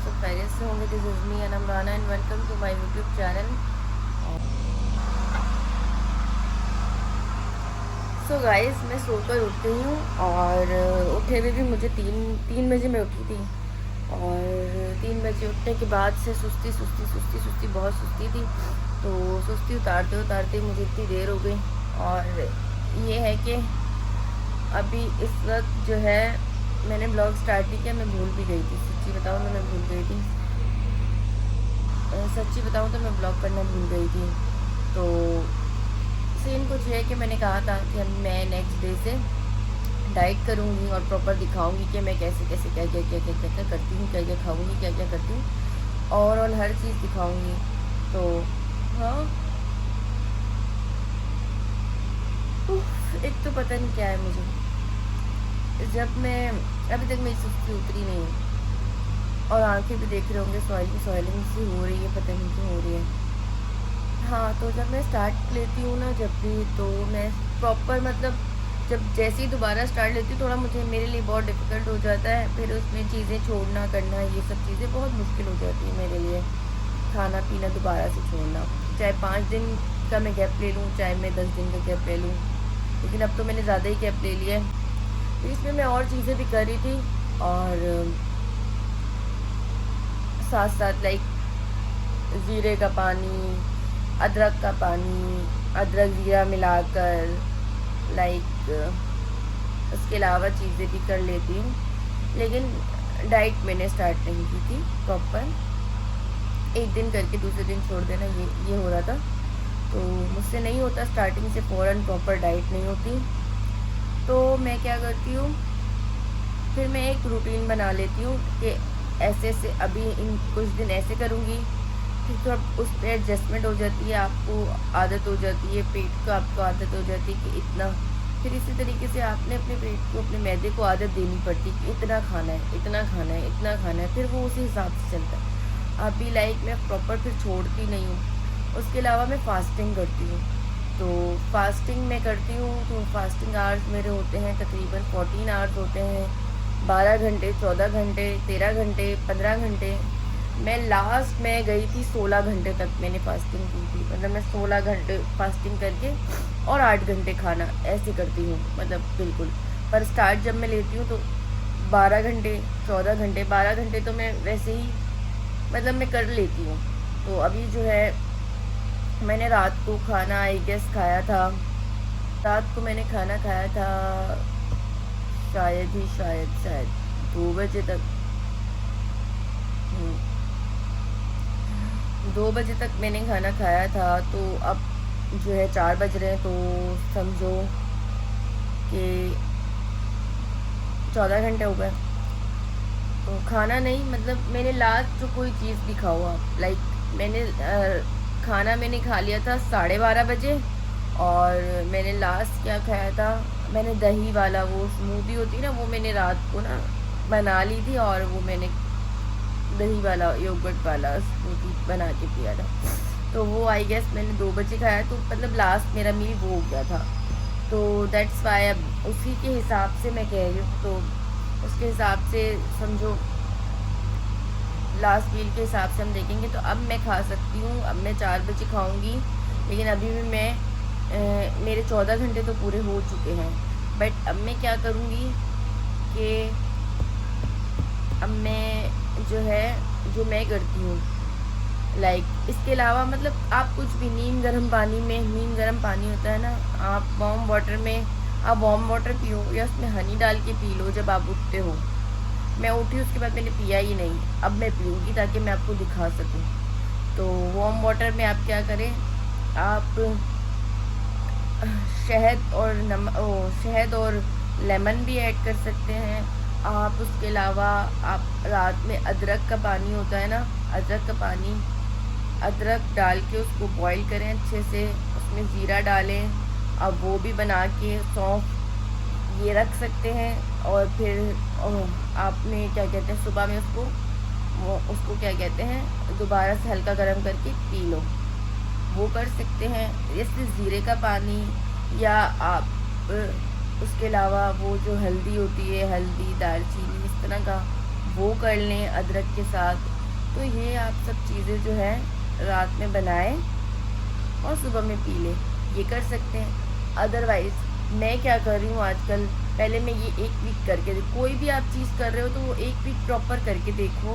सब खैरियत से होंगे। दिस इज़ मी अनमराना and welcome to my YouTube channel. So guys, मैं सोकर उठ गई हूँ और उठे हुए भी मुझे तीन बजे मैं उठी थी। और 3 बजे उठने के बाद से सुस्ती बहुत सुस्ती थी। तो सुस्ती उतारते उतारते मुझे इतनी देर हो गई। और ये है कि अभी इस वक्त जो है मैंने ब्लॉग स्टार्ट नहीं किया, मैं भूल भी गई थी। सच्ची बताऊँ तो मैं भूल गई थी। सच्ची बताऊँ तो मैं ब्लॉग करना भूल गई थी। तो सीन कुछ है कि मैंने कहा था कि मैं नेक्स्ट डे से डाइट करूँगी और प्रॉपर दिखाऊँगी कि मैं कैसे कैसे क्या करती हूँ, क्या क्या खाऊँगी, क्या क्या करती हूँ, और हर चीज़ दिखाऊँगी। तो हाँ, एक तो पता नहीं क्या है मुझे, जब मैं अभी तक मेरी सुस्ती उतरी नहीं है और आंखें भी देख रहे होंगे सॉइलिंग सी हो रही है, पता नहीं क्यों हो रही है। हाँ, तो जब मैं स्टार्ट लेती हूँ ना, जब भी, तो मैं प्रॉपर मतलब जब जैसे ही दोबारा स्टार्ट लेती हूँ थोड़ा मुझे मेरे लिए बहुत डिफ़िकल्ट हो जाता है। फिर उसमें चीज़ें छोड़ना करना, ये सब चीज़ें बहुत मुश्किल हो जाती है मेरे लिए। खाना पीना दोबारा से छोड़ना, चाहे 5 दिन का मैं गैप ले लूँ, चाहे मैं 10 दिन का गैप ले लूँ, लेकिन अब तो मैंने ज़्यादा ही गैप ले लिया है। तो इसमें मैं और चीज़ें भी कर रही थी, और साथ साथ लाइक ज़ीरे का पानी, अदरक का पानी, अदरक ज़ीरा मिलाकर, लाइक उसके अलावा चीज़ें भी कर लेती हूँ। लेकिन डाइट मैंने स्टार्ट नहीं की थी प्रॉपर, एक दिन करके दूसरे दिन छोड़ देना, ये हो रहा था। तो मुझसे नहीं होता, स्टार्टिंग से फ़ौरन प्रॉपर डाइट नहीं होती। तो मैं क्या करती हूँ, फिर मैं एक रूटीन बना लेती हूँ कि ऐसे से अभी इन कुछ दिन ऐसे करूँगी, फिर तो अब उस पर एडजस्टमेंट हो जाती है, आपको आदत हो जाती है, पेट को आपको आदत हो जाती है कि इतना। फिर इसी तरीके से आपने अपने पेट को, अपने मैदे को आदत देनी पड़ती है कि इतना खाना है, इतना खाना है, इतना खाना है, फिर वो उसी हिसाब से चलता है। अभी लाइक मैं प्रॉपर फिर छोड़ती नहीं हूँ। उसके अलावा मैं फास्टिंग करती हूँ। तो फास्टिंग मैं करती हूँ, तो फास्टिंग आवर्स मेरे होते हैं तकरीबन 14 आवर्स होते हैं। 12 घंटे, 14 घंटे, 13 घंटे, 15 घंटे। मैं लास्ट में गई थी 16 घंटे तक मैंने फास्टिंग की थी। मतलब मैं 16 घंटे फास्टिंग करके और 8 घंटे खाना, ऐसे करती हूँ मतलब बिल्कुल। पर स्टार्ट जब मैं लेती हूँ तो 12 घंटे, 14 घंटे, 12 घंटे तो मैं वैसे ही मतलब मैं कर लेती हूँ। तो अभी जो है मैंने रात को खाना आई गेस खाया था, रात को मैंने खाना खाया था शायद 2 बजे तक। 2 बजे तक मैंने खाना खाया था। तो अब जो है 4 बज रहे हैं, तो समझो कि 14 घंटे हो गए। तो खाना नहीं, मतलब मैंने लास्ट जो कोई चीज़ भी खाओ आप, लाइक मैंने खाना मैंने खा लिया था 12:30 बजे। और मैंने लास्ट क्या खाया था, मैंने दही वाला वो स्मूदी होती है ना, वो मैंने रात को ना बना ली थी, और वो मैंने दही वाला योगर्ट वाला स्मूदी बना के पिया था। तो वो आई गेस मैंने 2 बजे खाया, तो मतलब लास्ट मेरा मील वो हो गया था। तो दैट्स वाई अब उसी के हिसाब से मैं कह रही हूँ। तो उसके हिसाब से समझो, लास्ट मील के हिसाब से हम देखेंगे तो अब मैं खा सकती हूँ। अब मैं 4 बजे खाऊँगी, लेकिन अभी भी मैं मेरे 14 घंटे तो पूरे हो चुके हैं। बट अब मैं क्या करूँगी कि अब मैं जो है, जो मैं करती हूँ लाइक इसके अलावा, मतलब आप कुछ भी नीम गर्म पानी होता है ना, आप वार्म वाटर में आप वार्म वाटर पियो या उसमें हनी डाल के पी लो जब आप उठते हो। मैं उठी उसके बाद मैंने पिया ही नहीं, अब मैं पीऊँगी ताकि मैं आपको दिखा सकूँ। तो वार्म वाटर में आप क्या करें, आप शहद और लेमन भी ऐड कर सकते हैं आप। उसके अलावा आप रात में अदरक का पानी होता है ना, अदरक डाल के उसको बॉईल करें अच्छे से, उसमें ज़ीरा डालें। अब वो भी बना के सौंफ ये रख सकते हैं। और फिर आपने क्या कहते हैं, सुबह में उसको क्या कहते हैं, दोबारा से हल्का गर्म करके पी लो, वो कर सकते हैं। जैसे ज़ीरे का पानी, या आप उसके अलावा वो जो हल्दी होती है, हल्दी दालचीनी इस तरह का, वो कर लें अदरक के साथ। तो ये आप सब चीज़ें जो है रात में बनाएं और सुबह में पी लें, ये कर सकते हैं। अदरवाइज़ मैं क्या कर रही हूँ आजकल, पहले मैं ये 1 वीक करके कोई भी आप चीज़ कर रहे हो तो वो 1 वीक प्रॉपर करके देखो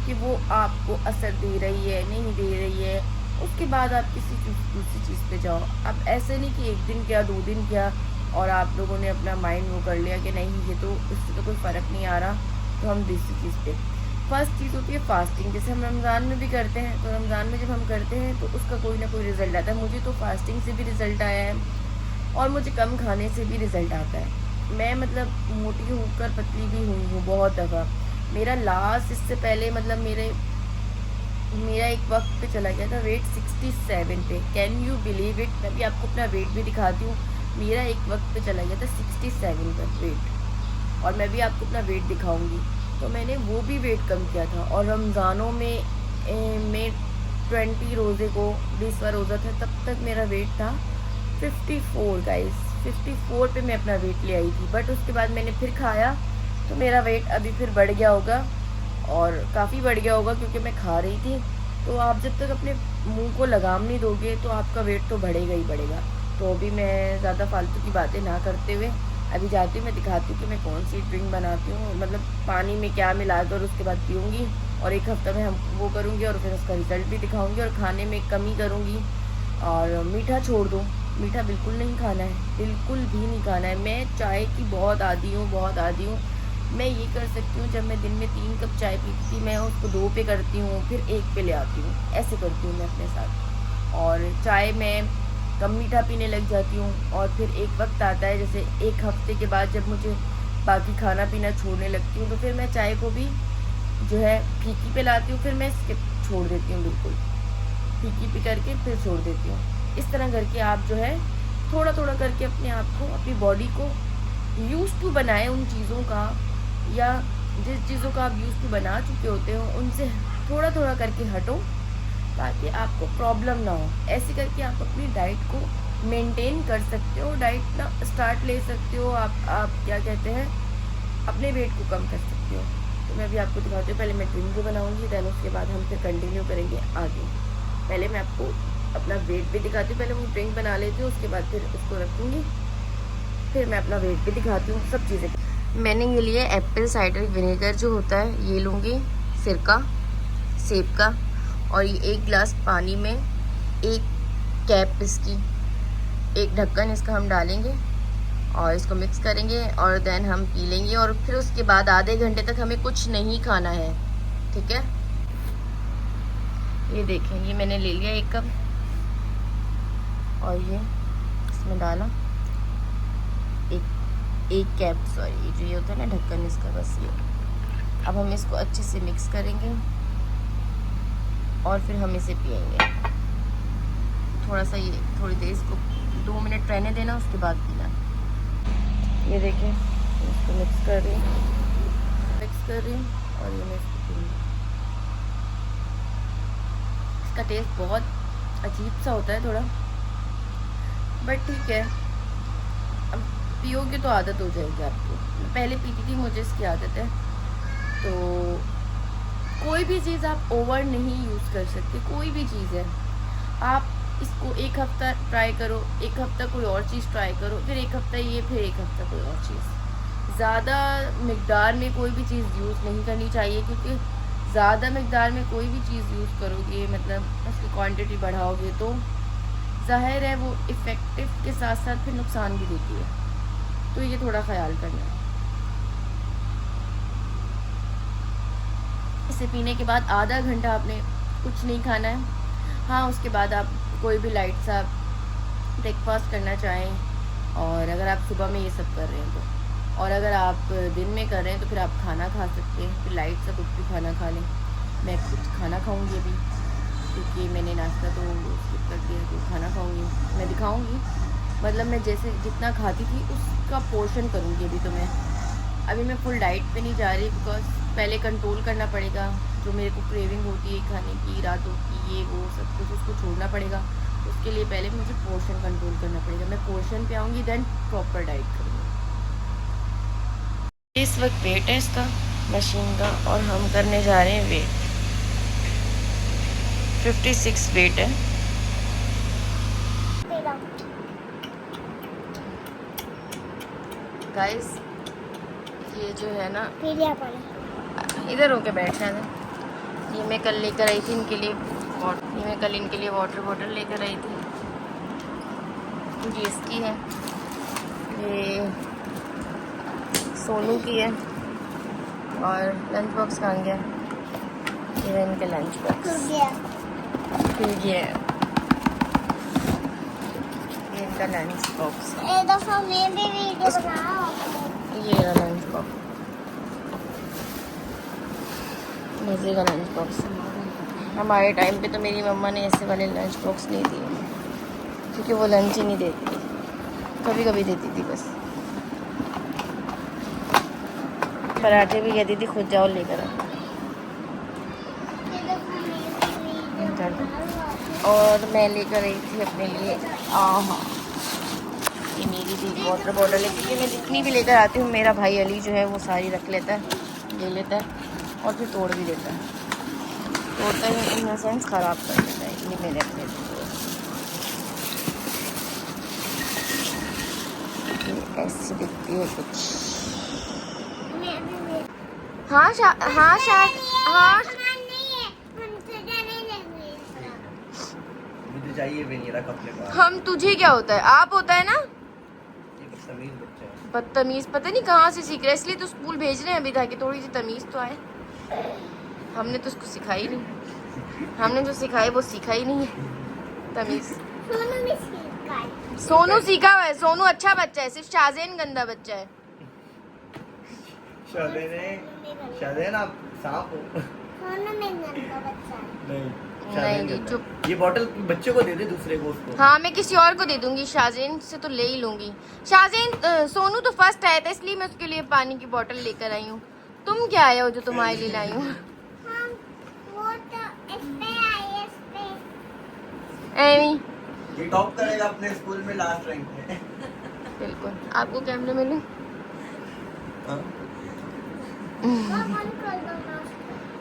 कि वो आपको असर दे रही है नहीं दे रही है। उसके बाद आप किसी दूसरी चीज़ पे जाओ। अब ऐसे नहीं कि 1 दिन किया 2 दिन किया और आप लोगों ने अपना माइंड वो कर लिया कि नहीं ये तो इससे तो कोई फ़र्क नहीं आ रहा, तो हम दूसरी चीज़ पे। फर्स्ट चीज़ होती है फास्टिंग, जैसे हम रमज़ान में भी करते हैं, तो रमज़ान में जब हम करते हैं तो उसका कोई ना कोई रिज़ल्ट आता है। मुझे तो फास्टिंग से भी रिज़ल्ट आया है और मुझे कम खाने से भी रिज़ल्ट आता है। मैं मतलब मोटी होकर पतली भी हुई हूँ बहुत दफ़ा। मेरा लास्ट इससे पहले मतलब मेरा एक वक्त पे चला गया था वेट 67 पे। Can you believe it? मैं भी आपको अपना वेट भी दिखाती हूँ। मेरा एक वक्त पे चला गया था 67 पर वेट, और मैं भी आपको अपना वेट दिखाऊंगी। तो मैंने वो भी वेट कम किया था। और रमज़ानों में 20 रोज़े को 20वां रोज़ा था, तब तक मेरा वेट था 54 गाइस। 54 पे मैं अपना वेट ले आई थी। बट उसके बाद मैंने फिर खाया तो मेरा वेट अभी फिर बढ़ गया होगा, और काफ़ी बढ़ गया होगा क्योंकि मैं खा रही थी। तो आप जब तक अपने मुंह को लगाम नहीं दोगे तो आपका वेट तो बढ़ेगा ही बढ़ेगा। तो अभी मैं ज़्यादा फालतू की बातें ना करते हुए अभी जाती हूँ, मैं दिखाती हूँ कि मैं कौन सी ड्रिंक बनाती हूँ, मतलब पानी में क्या मिलाकर उसके बाद पीऊँगी। और एक हफ्ता में हम वो करूँगी और फिर उसका रिज़ल्ट भी दिखाऊँगी। और खाने में कमी करूँगी और मीठा छोड़ दूँ। मीठा बिल्कुल नहीं खाना है, बिल्कुल भी नहीं खाना है। मैं चाय की बहुत आदी हूँ, बहुत आदी हूँ। मैं ये कर सकती हूँ, जब मैं दिन में 3 कप चाय पीती थी, मैं उसको 2 पे करती हूँ, फिर 1 पे ले आती हूँ। ऐसे करती हूँ मैं अपने साथ। और चाय में कम मीठा पीने लग जाती हूँ। और फिर एक वक्त आता है, जैसे 1 हफ्ते के बाद जब मुझे बाकी खाना पीना छोड़ने लगती हूँ, तो फिर मैं चाय को भी जो है फीकी पे लाती हूँ। फिर मैं स्किप छोड़ देती हूँ, बिल्कुल फीकी पी करके फिर छोड़ देती हूँ। इस तरह करके आप जो है थोड़ा थोड़ा करके अपने आप को, अपनी बॉडी को यूज़ टू बनाएं उन चीज़ों का, या जिस चीज़ों का आप यूज़ टू बना चुके होते हो उनसे थोड़ा थोड़ा करके हटो, ताकि आपको प्रॉब्लम ना हो। ऐसे करके आप अपनी डाइट को मेंटेन कर सकते हो, डाइट ना स्टार्ट ले सकते हो। आप क्या कहते हैं, अपने वेट को कम कर सकते हो। तो मैं भी आपको दिखाती हूँ। पहले मैं ड्रिंक भी बनाऊँगी, दैन उसके बाद हम फिर कंटिन्यू करेंगे आगे। पहले मैं आपको अपना वेट भी दिखाती हूँ। पहले वो ड्रिंक बना लेती हूँ, उसके बाद फिर उसको रखूँगी, फिर मैं अपना वेट भी दिखाती हूँ, सब चीज़ें। मैंने ये लिया एप्पल साइडर विनेगर जो होता है, ये लूँगी, सिरका सेब का। और ये 1 गिलास पानी में 1 कैप इसकी, 1 ढक्कन इसका हम डालेंगे और इसको मिक्स करेंगे और देन हम पी लेंगे। और फिर उसके बाद आधे घंटे तक हमें कुछ नहीं खाना है, ठीक है। ये देखें, ये मैंने ले लिया 1 कप और ये इसमें डाला एक कैप, सॉरी, जो ये होता है ना ढक्कन इसका, बस ये। अब हम इसको अच्छे से मिक्स करेंगे और फिर हम इसे पिएंगे। थोड़ा सा ये थोड़ी देर इसको 2 मिनट रहने देना, उसके बाद पीना। ये देखें, इसको मिक्स कर रही हूँ और ये मैं इसको पीऊँगी। इसका टेस्ट बहुत अजीब सा होता है थोड़ा, बट ठीक है, अब पियोगे तो आदत हो जाएगी आपको। पहले पीती थी, मुझे इसकी आदत है। तो कोई भी चीज़ आप ओवर नहीं यूज़ कर सकते, कोई भी चीज़ है। आप इसको 1 हफ्ता ट्राई करो, 1 हफ्ता कोई और चीज़ ट्राई करो, फिर 1 हफ्ता ये, फिर 1 हफ्ता कोई और चीज़। ज़्यादा मिकदार में कोई भी चीज़ यूज़ नहीं करनी चाहिए, क्योंकि ज़्यादा मिकदार में कोई भी चीज़ यूज़ करोगे, मतलब उसकी क्वांटिटी बढ़ाओगे, तो ज़ाहिर है वो इफ़ेक्टिव के साथ साथ फिर नुकसान भी देती है। तो ये थोड़ा ख्याल करना है। इसे पीने के बाद आधा घंटा आपने कुछ नहीं खाना है। हाँ, उसके बाद आप कोई भी लाइट सा ब्रेकफास्ट करना चाहें, और अगर आप सुबह में ये सब कर रहे हैं तो, और अगर आप दिन में कर रहे हैं तो फिर आप खाना खा सकते हैं, फिर लाइट सा कुछ भी खाना खा लें। मैं कुछ खाना खाऊंगी अभी, क्योंकि मैंने नाश्ता तो स्किप कर दिया, तो खाना खाऊंगी, मैं दिखाऊंगी। मतलब मैं जैसे जितना खाती थी उसका पोर्शन करूँगी अभी। तो मैं अभी फुल डाइट पे नहीं जा रही, बिकॉज पहले कंट्रोल करना पड़ेगा। जो मेरे को क्रेविंग होती है खाने की रातों की, ये वो सब कुछ, उसको छोड़ना पड़ेगा। उसके लिए पहले मुझे पोर्शन कंट्रोल करना पड़ेगा। मैं पोर्शन पे आऊँगी, देन प्रॉपर डाइट करूँगी। इस वक्त वेट है इसका मशीन का, और हम करने जा रहे हैं वेट। 56 वेट है। गाइस ये जो है ना, इधर होके बैठना था। ये मैं कल लेकर आई थी इनके लिए वाटर बॉटल लेकर आई थी। ये इसकी है, ये सोनू की है, और लंच बॉक्स कहाँ गया? ये है इनका लंच बॉक्स, खुल गया है। ये इनका लंच बॉक्स, ये रहा लंच बॉक्स, मज़े का लंच बॉक्स। हमारे टाइम पे तो मेरी मम्मा ने ऐसे वाले लंच बॉक्स नहीं दिए, क्योंकि वो लंच ही नहीं देती थी, कभी कभी देती थी बस। पराठे भी कहती थी खुद जाओ लेकर आओ। और मैं लेकर आई थी अपने लिए ये मेरी भी वाटर बॉटल है, क्योंकि मैं जितनी भी लेकर आती हूँ मेरा भाई अली जो है वो सारी रख लेता है, ले लेता है और फिर तोड़ भी देता है। तोड़ता है इन द सेंस ख़राब कर देता है। ये मैंने अपने ऐसी दिखती है कुछ। हाँ मुझे चाहिए भी नहीं रख अपने पास। हम तुझे क्या होता है? आप होता है ना। ये बदतमीज बच्चा है। बदतमीज पता नहीं कहाँ से सीख रहा है, इसलिए तो स्कूल भेज रहे हैं अभी ताकि थोड़ी सी तमीज तो आए। हमने तो उसको सिखाई नहीं, हमने जो सिखाई वो सीखा ही नहीं है तमीज। सोनू सीखा हुआ है, सोनू अच्छा बच्चा है, सिर्फ शाहज़ैन गंदा बच्चा है। शाहज़ैन आप सांप हो। नहीं जी चुप। ये बोतल बच्चे को दे दे, दूसरे को उसको। हाँ मैं किसी और को दे दूंगी, शाहज़ैन से तो ले ही लूंगी। शाहज़ैन सोनू तो फर्स्ट आया था इसलिए मैं उसके लिए पानी की बोतल लेकर आई हूँ। तुम क्या आए हो जो तुम्हारे लिए लाई हूँ? ये टॉप करेगा अपने स्कूल में, लास्ट रैंक में। बिल्कुल। आपको कैमरे में लूं?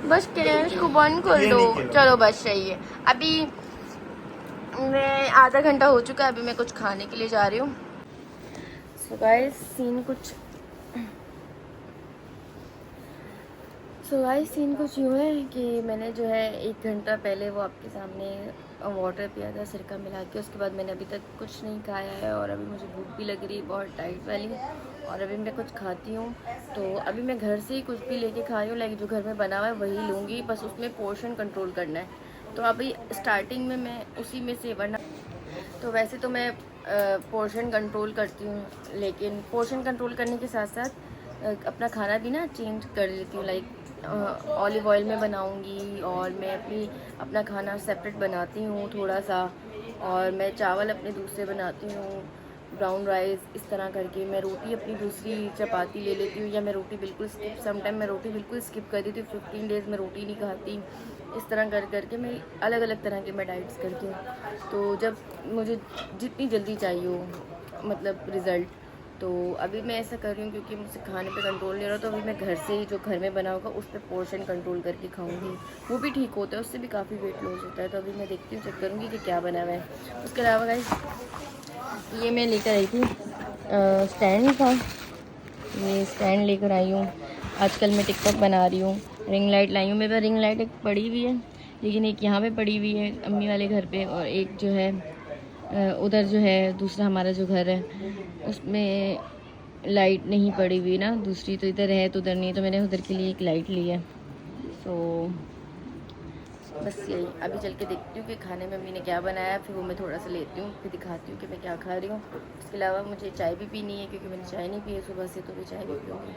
बस कैश को बंद कर दो। चलो बस सही है। अभी मैं आधा घंटा हो चुका है, अभी मैं कुछ खाने के लिए जा रही हूँ। सो गाइस सीन कुछ यूँ है कि मैंने जो है 1 घंटा पहले वो आपके सामने वाटर पिया था सिरका मिला के। उसके बाद मैंने अभी तक कुछ नहीं खाया है, और अभी मुझे भूख भी लग रही है बहुत टाइट वाली, और अभी मैं कुछ खाती हूँ। तो अभी मैं घर से ही कुछ भी लेके खा रही हूँ, लाइक जो घर में बना हुआ है वही लूँगी, बस उसमें पोर्शन कंट्रोल करना है। तो अभी स्टार्टिंग में मैं उसी में से, वरना तो वैसे तो मैं पोर्शन कंट्रोल करती हूँ, लेकिन पोर्शन कंट्रोल करने के साथ साथ अपना खाना भी ना चेंज कर लेती हूँ। लाइक ऑलिव ऑयल में बनाऊँगी, और मैं अपना खाना सेपरेट बनाती हूँ थोड़ा सा, और मैं चावल अपने दूसरे बनाती हूँ, ब्राउन राइस, इस तरह करके। मैं रोटी अपनी दूसरी चपाती ले लेती हूँ, या मैं रोटी बिल्कुल स्किप, समटाइम मैं रोटी बिल्कुल स्किप कर देती हूँ। 15 डेज़ में रोटी नहीं खाती। इस तरह कर करके मैं अलग अलग तरह के मैं डाइट्स करती हूँ। तो जब मुझे जितनी जल्दी चाहिए हो मतलब रिज़ल्ट, तो अभी मैं ऐसा कर रही हूँ क्योंकि मुझसे खाने पे कंट्रोल नहीं हो रहा। तो अभी मैं घर से ही जो घर में बना होगा उस पर पोर्शन कंट्रोल करके खाऊंगी, वो भी ठीक होता है, उससे भी काफ़ी वेट लॉस होता है। तो अभी मैं देखती हूँ, चेक करूँगी कि क्या बना हुआ है। उसके अलावा गाइस ये मैं लेकर आई थी स्टैंड था, ये स्टैंड लेकर आई हूँ। आजकल मैं टिकटॉक बना रही हूँ। रिंग लाइट लाई हूँ, मेरे पास रिंग लाइट एक पड़ी हुई है, लेकिन एक यहाँ पे पड़ी हुई है अम्मी वाले घर पे, और एक जो है उधर जो है दूसरा हमारा जो घर है उसमें लाइट नहीं पड़ी हुई ना, दूसरी तो इधर है तो उधर नहीं, तो मैंने उधर के लिए एक लाइट ली है। तो बस यही, अभी चल के देखती हूँ कि खाने में मम्मी ने क्या बनाया, फिर वो मैं थोड़ा सा लेती हूँ, फिर दिखाती हूँ कि मैं क्या खा रही हूँ। उसके अलावा मुझे चाय भी पीनी है, क्योंकि मैंने चाय नहीं पी है सुबह से, तो मैं चाय भी पीऊँगी।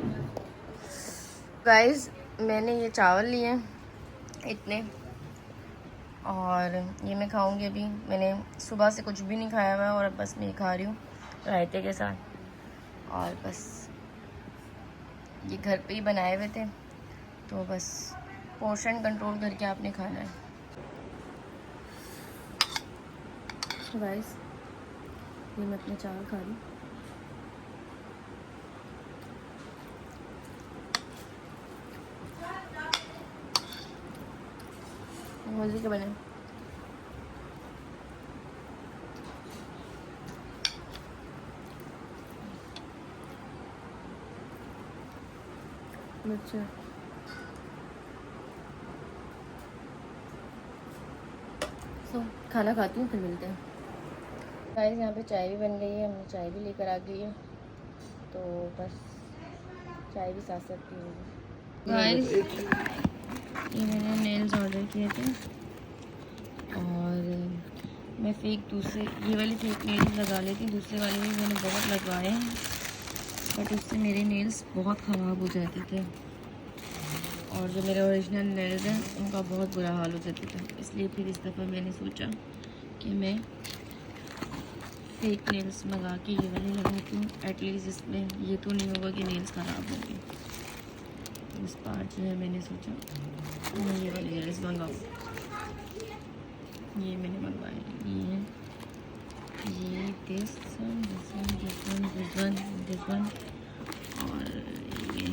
गाइस मैंने ये चावल लिए इतने, और ये मैं खाऊंगी। अभी मैंने सुबह से कुछ भी नहीं खाया हुआ, और अब बस मैं ये खा रही हूँ रायते के साथ, और बस ये घर पे ही बनाए हुए थे, तो बस पोर्शन कंट्रोल करके आपने खाना है। गाइस ये मैं अपने चावल खा रही हूँ। मज़े के बने। अच्छा सो खाना खाती हूँ फिर मिलते हैं। गाइस यहाँ पे चाय भी बन गई है, हमने चाय भी लेकर आ गई है, तो बस चाय भी साथ साथ पी। गाइस ये मैंने नेल्स ऑर्डर किए थे और मैं ये वाली फेक नेल्स लगा लेती, दूसरे वाले भी मैंने बहुत लगवाए हैं बट उससे मेरे नेल्स बहुत ख़राब हो जाते थे और जो मेरे ओरिजिनल नेल्स हैं उनका बहुत बुरा हाल हो जाता था। इसलिए फिर इस दफ़ा मैंने सोचा कि मैं फेक नेल्स मंगा के ये वाले लगाती हूँ, एटलीस्ट इसमें ये तो नहीं होगा कि नेल्स ख़राब होंगे। तो इस बार जो है मैंने सोचा मैं ये वाले नेल्स मंगाऊँ। ये मैंने मंगवाए, ये दिस वन और ये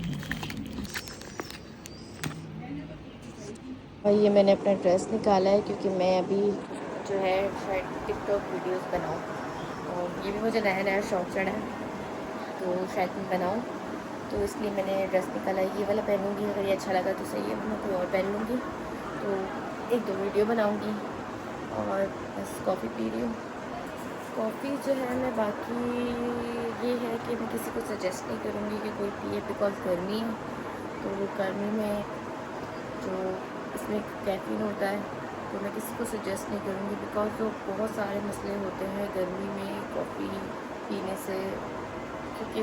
भाई ये मैंने अपना ड्रेस निकाला है क्योंकि मैं अभी जो है शायद टिकटॉक वीडियोस बनाऊँ और ये भी मुझे नया नया शौक चढ़ा है तो शायद मैं बनाऊँ, तो इसलिए मैंने ड्रेस निकाला है। ये वाला पहनूँगी, अगर ये अच्छा लगा तो सही है, मैं कोई और पहन लूँगी, तो 1-2 वीडियो बनाऊँगी। और बस कॉफ़ी पी रही हूँ। कॉफ़ी जो है मैं बाकी ये है कि मैं किसी को सजेस्ट नहीं करूँगी कि कोई पिए, बिकॉज़ गर्मी है, तो गर्मी में जो इसमें कैफ़ीन होता है तो मैं किसी को सजेस्ट नहीं करूँगी, बिकॉज़ जो बहुत सारे मसले होते हैं गर्मी में कॉफ़ी पीने से, क्योंकि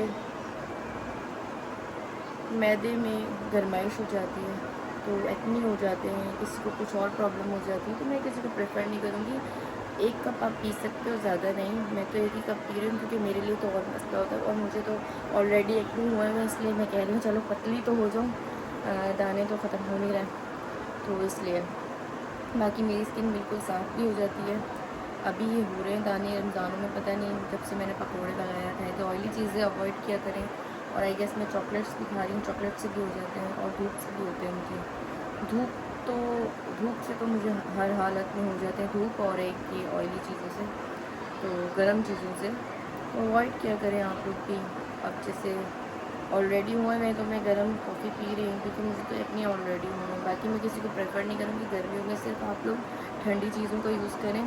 मैदे में गर्माइश हो जाती है तो एक्ने हो जाते हैं, किसी को कुछ और प्रॉब्लम हो जाती है, तो मैं किसी को प्रेफर नहीं करूँगी। 1 कप आप पी सकते हो, ज़्यादा नहीं। मैं तो 1 ही कप पी रही हूँ क्योंकि मेरे लिए तो और मसला होता है और मुझे तो ऑलरेडी एक्ने हुआ है, इसलिए मैं कह रही हूँ चलो पतली तो हो जाऊँ, दाने तो ख़त्म हो नहीं रहे, तो इसलिए। बाकी मेरी स्किन बिल्कुल साफ़ भी हो जाती है। अभी ये हो रहे हैं दाने रमज़ानों में, पता नहीं जब से मैंने पकौड़े लगाया था, तो ऑयली चीज़ें अवॉइड किया करें। और आई गेस मैं चॉकलेट्स भी खा रही हूँ, चॉकलेट से भी हो जाते हैं और धूप से भी होते हैं मुझे। धूप से तो मुझे हर हालत में हो जाते हैं, धूप और एक ये ऑयली चीज़ों से, तो गर्म चीज़ों से तो अवॉइड किया करें आप लोग भी। अब जैसे ऑलरेडी हुआ है तो मैं गर्म कॉफ़ी पी रही हूँ क्योंकि मुझे तो इतनी ऑलरेडी हुआ है। बाकी मैं किसी को प्रेफर नहीं करूँगी, गर्मियों में सिर्फ आप लोग ठंडी चीज़ों का यूज़ करें।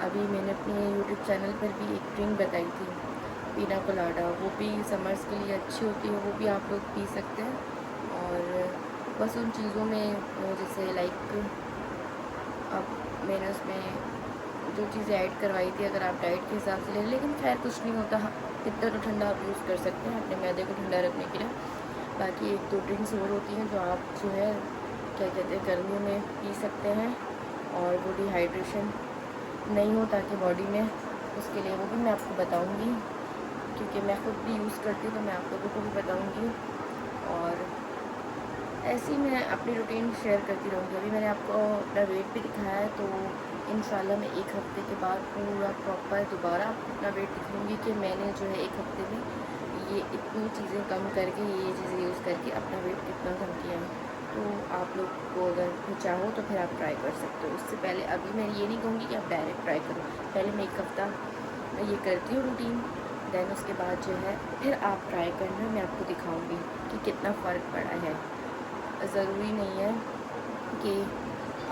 अभी मैंने अपने यूट्यूब चैनल पर भी एक ड्रिंक बताई थी, पीना कोलाडा, वो भी समर्स के लिए अच्छी होती है, वो भी आप लोग पी सकते हैं। और बस उन चीज़ों में जैसे लाइक अब मैंने उसमें जो चीज़ें ऐड करवाई थी, अगर आप डाइट के हिसाब से लें, लेकिन खैर कुछ नहीं होता, इतना तो ठंडा आप यूज़ कर सकते हैं अपने मैदे को ठंडा रखने के लिए। बाकी 1-2 ड्रिंक्स और होती हैं जो आप जो है क्या कहते हैं गर्मियों में पी सकते हैं और वो डिहाइड्रेशन नहीं हो ताकि बॉडी में, उसके लिए वो भी मैं आपको बताऊंगी क्योंकि मैं खुद भी यूज़ करती हूँ, तो मैं आप लोगों को भी बताऊंगी और ऐसे ही मैं अपनी रूटीन शेयर करती रहूँगी। अभी मैंने आपको अपना वेट भी दिखाया है, तो इंशाल्लाह मैं 1 हफ़्ते के बाद पूरा प्रॉपर दोबारा अपना वेट दिखाऊँगी कि मैंने जो है 1 हफ़्ते में ये इतनी चीज़ें कम करके, ये चीज़ें यूज़ करके अपना वेट कितना कम किया है। तो आप लोग को अगर चाहो तो फिर आप ट्राई कर सकते हो। उससे पहले अभी मैं ये नहीं कहूँगी कि आप डायरेक्ट ट्राई करो, पहले मैं 1 हफ़्ता मैं ये करती हूँ रूटीन, दैन उसके बाद जो है फिर आप ट्राई करना, मैं आपको दिखाऊँगी कि कितना फ़र्क पड़ा है। ज़रूरी नहीं है कि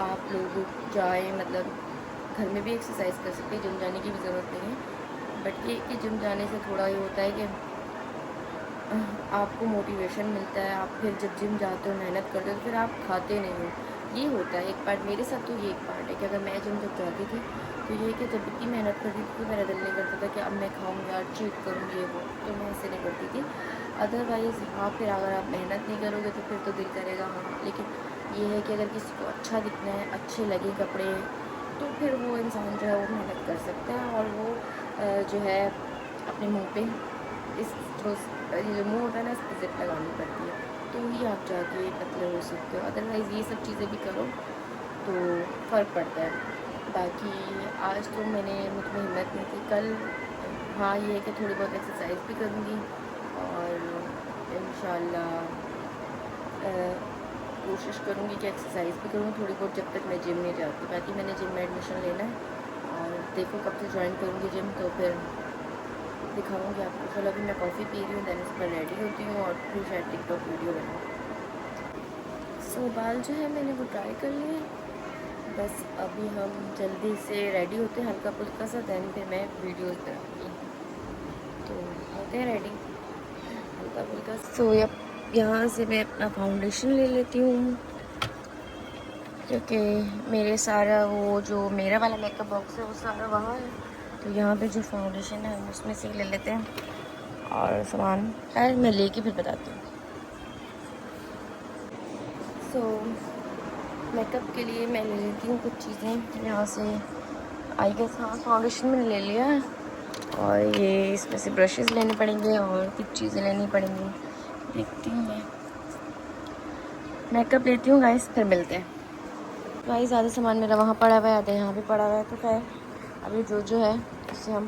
आप लोग जाएँ, मतलब घर में भी एक्सरसाइज कर सकते हैं, जिम जाने की भी ज़रूरत नहीं है। बट ये कि जिम जाने से थोड़ा ये होता है कि आपको मोटिवेशन मिलता है, आप फिर जब जिम जाते हो मेहनत करते हो तो फिर आप खाते नहीं हो, ये होता है एक पार्ट। मेरे साथ तो ये एक पार्ट है कि अगर मैं जिम जब जाती थी तो ये कि जब इतनी मेहनत करती थी तो मेरा दिल नहीं करता था कि अब मैं खाऊंगी यार, चीट करूँगी, ये वो, तो मैं ऐसे नहीं करती थी। अदरवाइज़ हाँ, फिर अगर आप मेहनत नहीं करोगे तो फिर तो दिल करेगा हाँ, लेकिन ये है कि अगर किसी को अच्छा दिखना है, अच्छे लगे कपड़े, तो फिर वो इंसान जो है वो मेहनत कर सकता है और वो जो है अपने मुँह पे इस जो ये जो मुँह होता है ना, इस पर जिप लगानी पड़ती है, तो ही आप जाके पतले हो सकते हो। अदरवाइज़ ये सब चीज़ें भी करो तो फ़र्क पड़ता है। बाकी आज तो मुझ में हिम्मत नहीं थी, कल हाँ ये है कि थोड़ी बहुत एक्सरसाइज भी करूँगी और इंशाल्लाह कोशिश करूँगी कि एक्सरसाइज भी करूँ थोड़ी बहुत, जब तक मैं जिम नहीं जाती। बाकी मैंने जिम में एडमिशन लेना है और देखो कब से ज्वाइन करूँगी जिम, तो फिर दिखाऊँगी आपको। चलो अभी मैं कॉफ़ी पी रही हूँ, देन इस पर रेडी होती हूँ और फिर शायद टिकटॉक वीडियो बनाऊँ। सो बाल जो है मैंने वो ट्राई कर लिए, बस अभी हम जल्दी से रेडी होते हैं हल्का फुल्का सा, देन फिर मैं वीडियोस बनाऊँगी। तो होते हैं रेडी हल्का फुल्का। सो यहाँ से मैं अपना फाउंडेशन ले लेती हूँ, क्योंकि मेरे सारा वो जो मेरा वाला मेकअप बॉक्स है वो सारा वहाँ है, तो यहाँ पे जो फाउंडेशन है हम उसमें से ले लेते हैं और सामान खैर मैं लेके फिर बताती हूँ। सो मेकअप के लिए मैं ले लेती हूँ कुछ चीज़ें यहाँ से। आई गेस हाँ फाउंडेशन मैंने ले लिया है, और ये इसमें से ब्रशेस लेने पड़ेंगे और कुछ चीज़ें लेनी पड़ेंगी। देखती हूँ मैं मेकअप लेती हूँ गाइस, फिर मिलते हैं। गाइस ज़्यादा सामान मेरा वहाँ पड़ा हुआ है, आधा यहाँ भी पड़ा हुआ है, तो खैर अभी जो है उससे हम,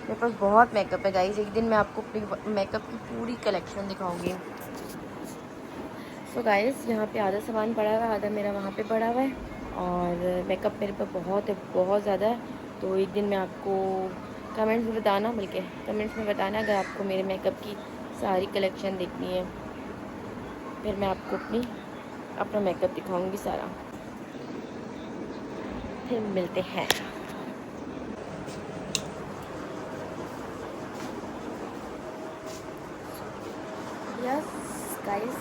मेरे पास बहुत मेकअप है गाइस। एक दिन मैं आपको अपनी मेकअप की पूरी कलेक्शन दिखाऊंगी। सो गाइस यहाँ पे आधा सामान पड़ा हुआ है, आधा मेरा वहाँ पे पड़ा हुआ है, और मेकअप मेरे पास बहुत है, बहुत ज़्यादा है। तो एक दिन मैं आपको कमेंट्स में बताना, बल्कि कमेंट्स में बताना अगर आपको मेरे मेकअप की सारी कलेक्शन देखनी है, फिर मैं आपको अपना मेकअप दिखाऊंगी सारा। फिर मिलते हैं। यस गाइस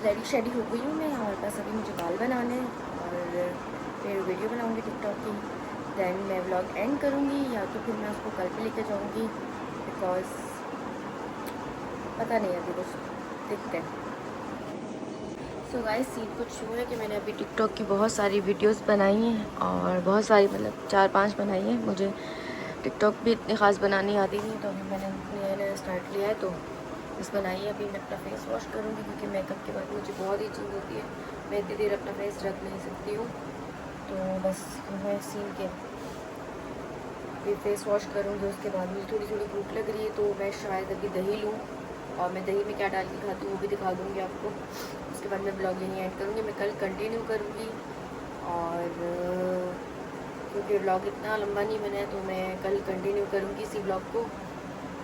रेडी शेडी हो गई हूँ मैं, और बस अभी मुझे बाल बनाने हैं और फिर वीडियो बनाऊँगी टिकटॉक की। देन मैं व्लॉग एंड करूँगी, या तो फिर मैं उसको कल पे लेके जाऊँगी, बिकॉज पता नहीं अभी कुछ देखते हैं। सो गाइस सीन कुछ शो है कि मैंने अभी टिकटॉक की बहुत सारी वीडियोस बनाई हैं, और बहुत सारी मतलब 4-5 बनाई हैं। मुझे टिकटॉक भी इतनी ख़ास बनानी आती नहीं, तो अभी मैंने नया स्टार्ट लिया है, तो बस बनाई है। अभी मैं अपना फेस वॉश करूँगी, क्योंकि मेकअप के बाद मुझे बहुत ही चीज़ होती है, मैं इतनी देर अपना फेस रख नहीं सकती हूँ। तो बस मैं सीन के अभी फेस वॉश करूँगी, उसके बाद मुझे थोड़ी थोड़ी भूख लग रही है, तो मैं शायद अभी दही लूँ, और मैं दही में क्या डाल के खाती हूँ वो भी दिखा दूँगी आपको। उसके बाद मैं ब्लॉग यहीं एंड करूँगी, मैं कल कंटिन्यू करूँगी, और क्योंकि ब्लॉग इतना लंबा नहीं बना है, तो मैं कल कंटिन्यू करूँगी इसी ब्लॉग को,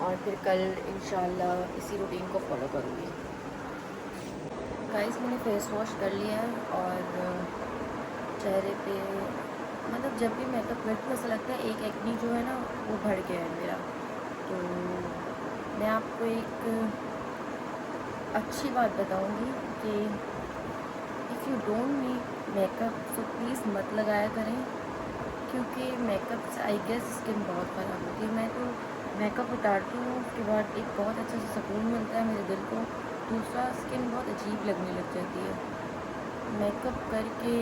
और फिर कल इंशाल्लाह इसी रूटीन को फॉलो करूँगी। गाइस मैंने फेस वॉश कर लिया है, और चेहरे पे मतलब जब भी मेकअप करती हूँ ऐसा लगता है एक एक्नी जो है ना वो बढ़ गया है मेरा। तो मैं आपको एक अच्छी बात बताऊँगी कि if you don't need makeup तो प्लीज़ मत लगाया करें, क्योंकि मेकअप से आई गेस स्किन बहुत ख़राब होती है। मैं तो मेकअप उतारती हूँ, उसके बाद एक बहुत अच्छा सा सुकून मिलता है मेरे दिल को, दूसरा स्किन बहुत अजीब लगने लग जाती है। मेकअप करके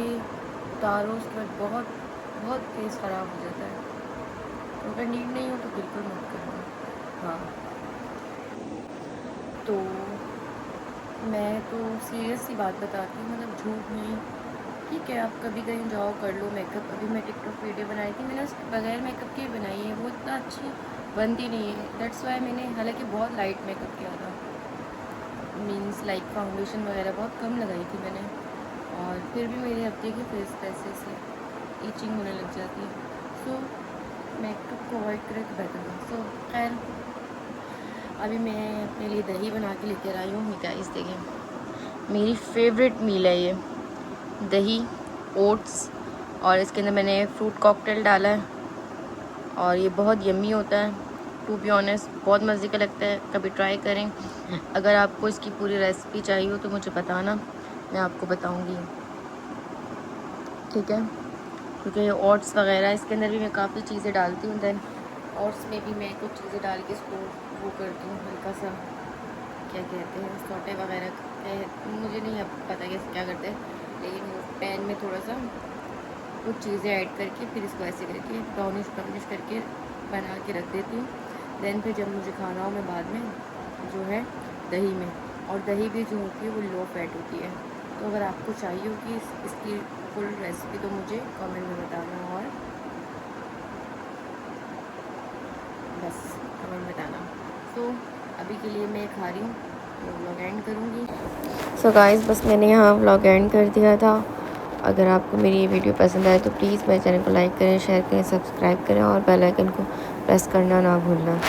उतारो उसके बाद बहुत बहुत फेस ख़राब हो जाता है, तो अगर नीड नहीं हो तो बिल्कुल मत करना। हाँ तो मैं तो सीरियस सी बात बताती हूँ, मतलब झूठ नहीं। ठीक है आप कभी कहीं जाओ कर लो मेकअप। अभी मैं टिकटॉक वीडियो बनाई थी, मैंने बगैर मेकअप के बनाई है, वो इतना अच्छी बनती नहीं है। दैट्स वाई मैंने हालांकि बहुत लाइट मेकअप किया था, मीन्स लाइक फाउंडेशन वगैरह बहुत कम लगाई थी मैंने, और फिर भी मेरे हफ्ते के फेस पैसे से ईचिंग होने लग जाती है। सो मेकअप को अवॉइड करें तो बेटर है। सो खैर अभी मैं अपने लिए दही बना के लेकर आई हूँ। गाइस देखिए मेरी फेवरेट मील है ये दही, ओट्स, और इसके अंदर मैंने फ्रूट कॉकटेल डाला है, और ये बहुत यम्मी होता है। टू बी ऑनेस्ट बहुत मज़े का लगता है, कभी ट्राई करें। अगर आपको इसकी पूरी रेसिपी चाहिए हो तो मुझे बताना, मैं आपको बताऊंगी, ठीक है। क्योंकि ओट्स वगैरह इसके अंदर भी मैं काफ़ी चीज़ें डालती हूँ, देन ओट्स में भी मैं कुछ चीज़ें डाल के इसको वो करती हूँ, हल्का सा क्या कहते हैं सोटे वगैरह, मुझे नहीं अब पता कैसे क्या करते हैं, लेकिन वो पैन में थोड़ा सा कुछ चीज़ें ऐड करके फिर इसको ऐसे करके ब्राउनिश ब्राउनिश करके बना के रख देती हूँ। देन फिर जब मुझे खाना हो मैं बाद में जो है दही में, और दही भी जो होती है वो लो फैट होती है। तो अगर आपको चाहिए होगी इसकी फुल रेसिपी तो मुझे कमेंट में बताना, और बस कमेंट बताना। तो अभी के लिए मैं खा रही हूँ व्लॉग एंड करूँगी। सो गाइस बस मैंने यहाँ व्लॉग एंड कर दिया था। अगर आपको मेरी ये वीडियो पसंद आए तो प्लीज़ मेरे चैनल को लाइक करें, शेयर करें, सब्सक्राइब करें और बेल आइकन को प्रेस करना ना भूलना।